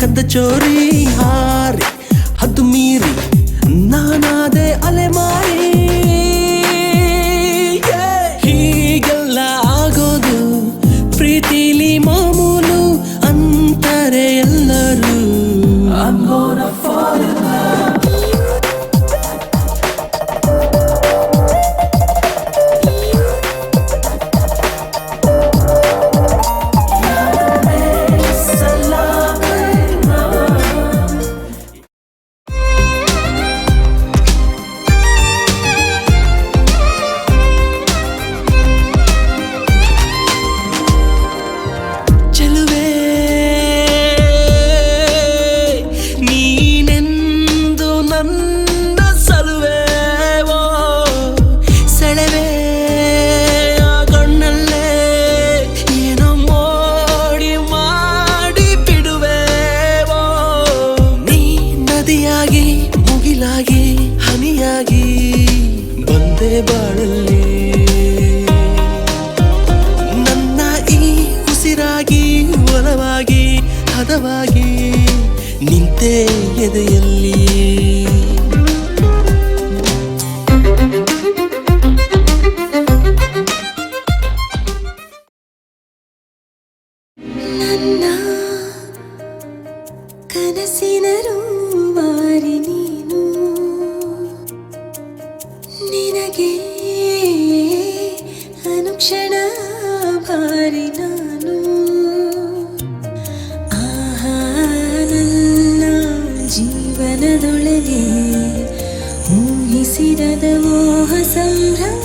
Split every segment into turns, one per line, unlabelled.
ಕಂದ ಚೋರಿ ಹಾರಿ ಹದ್ದು ಮೀರಿ ನಾನಾದೆ ಅಲೆಮಾರಿ. ಹೀಗೆಲ್ಲ ಆಗೋದು ಪ್ರೀತಿಲಿ ಮಾಮೂಲು ಅಂತಾರೆ ಎಲ್ಲರೂ. I'm gonna fall in love. ಮುಗಿಲಾಗಿ ಹನಿಯಾಗಿ ಬಂದೆ ಬಾಳಲ್ಲಿ ನನ್ನ ಈ ಉಸಿರಾಗಿ ಒಲವಾಗಿ ಹದವಾಗಿ ನಿಂತೆ ಎದೆಯಲ್ಲಿ.
ನನ್ನ ಕನಸಿನ ರೂವಾರಿ ನೀನು, ನಿನಗೆ ಅನುಕ್ಷಣ ಭಾರಿ ನಾನು. ಆಹಾ ನನ್ನ ಜೀವನದೊಳಗೆ ಊಹಿಸಿರದ ಮೋಹ ಸಂಭ್ರಮ.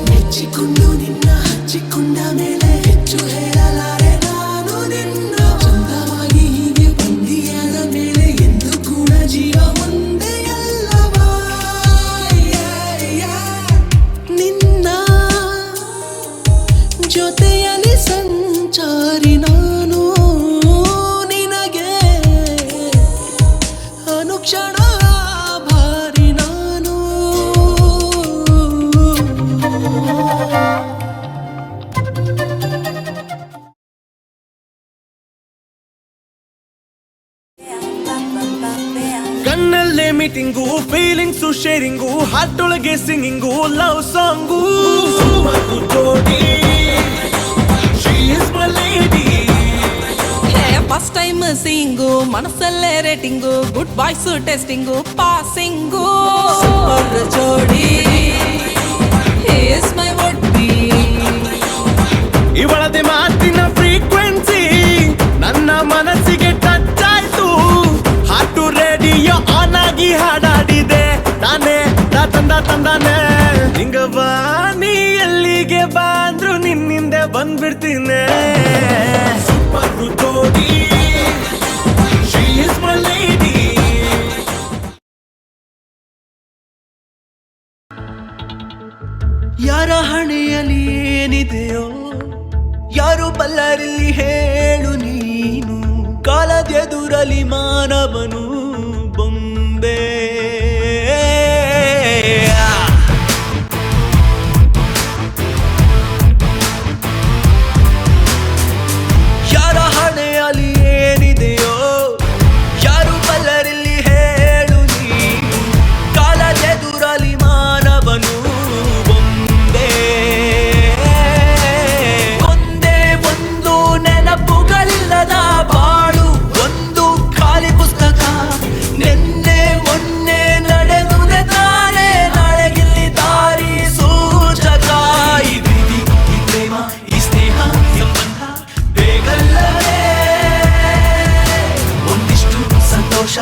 ಮೆಚ್ಚಿಕೊಂಡು ನಿನ್ನ ಹಚ್ಚಿಕೊಂಡ ಮೇಲೆ ಹೆಚ್ಚು ಹೇಳಲಾರೆ ನಾನು ನಿನ್ನ. ಚಂದವಾಗಿ ಹೀಗೆ ಬಂದಿಯಾದ ಮೇಲೆ ಎಂದು ಕೂಡ ಜೀವ ಒಂದೇ ಅಲ್ಲವಾ. ನಿನ್ನ ಜೊತೆಯಲ್ಲಿ ಸಂಚಾರಿ ನಾನು, ನಿನಗೆ ಅನುಕ್ಷಣ ಭಾರಿ ನಾನು. ಕಣ್ಣಲ್ಲೇ ಮೀಟಿಂಗು, ಫೀಲಿಂಗ್ಸು ಶೇರಿಂಗು, ಹಾರ್ಟೊಳಗೆ ಸಿಂಗಿಂಗು, ಲವ್ ಸಾಂಗು. ಜೋಡಿ she is my lady.
First time seeing, ಮನಸ್ಸಲ್ಲೇ rating, good boys testing, passing. ಜೋಡಿ ಇಸ್ ಮೈ ವುಡ್ ಬಿ.
ಇವಳದೆ ಮಾತಿನ ಫ್ರೀಕ್ವೆನ್ಸಿ ನನ್ನ ಮನಸ್ಸಿಗೆ ಟಚ್ ಆಯ್ತು. ಹಾಟು ರೇಡಿಯೋ ಆನ್ ಆಗಿ ಹಾಡಾಡಿದೆ ತಾನೇ ತಂದಾನೆ. ಹಿಂಗವಾ ನೀ ಎಲ್ಲಿಗೆ ಬಂದ್ರು ನಿನ್ನಿಂದ ಬಂದ್ಬಿಡ್ತೀನಿ. ಸೂಪರ್ ಜೋಡಿ ಶಿ ಇಸ್ ಮೈ ಲೇಡಿ. ಯಾರ ಹಣೆಯಲ್ಲಿ ಏನಿದೆಯೋ ಯಾರು ಬಲ್ಲರಲ್ಲಿ ಹೇಳು ನೀನು. ಕಾಲದೆದುರಲಿ ಮಾನವನು ಬೊಂಬೆ. ಯಾರ ಹಣೆಯಲ್ಲಿ ಏನಿದೆಯೋ ಯಾರು ಬಲ್ಲರಲ್ಲಿ ಹೇಳು ನೀನು. ಕಾಲದೆದುರಲಿ ಮಾನವನು ಬೊಂಬೆ. ಒಂದೇ ಒಂದು ನೆನಪುಗಳಿಲ್ಲದ ಬಾಳು, ಒಂದು ಖಾಲಿ ಪುಸ್ತಕ. ನಿನ್ನೆ ಮೊನ್ನೆ ನಡೆದುದೆ ತಾನೆ ನಾಳೆಗಿಲ್ಲಿ ದಾರಿ ಸೂಚಕ. ಈ ಪ್ರೀತಿ ಈ ಪ್ರೇಮ ಈ ಸ್ನೇಹ ಸಂಬಂಧ ಬೇಗಲ್ಲವೇ. ಒಂದಿಷ್ಟು ಸಂತೋಷ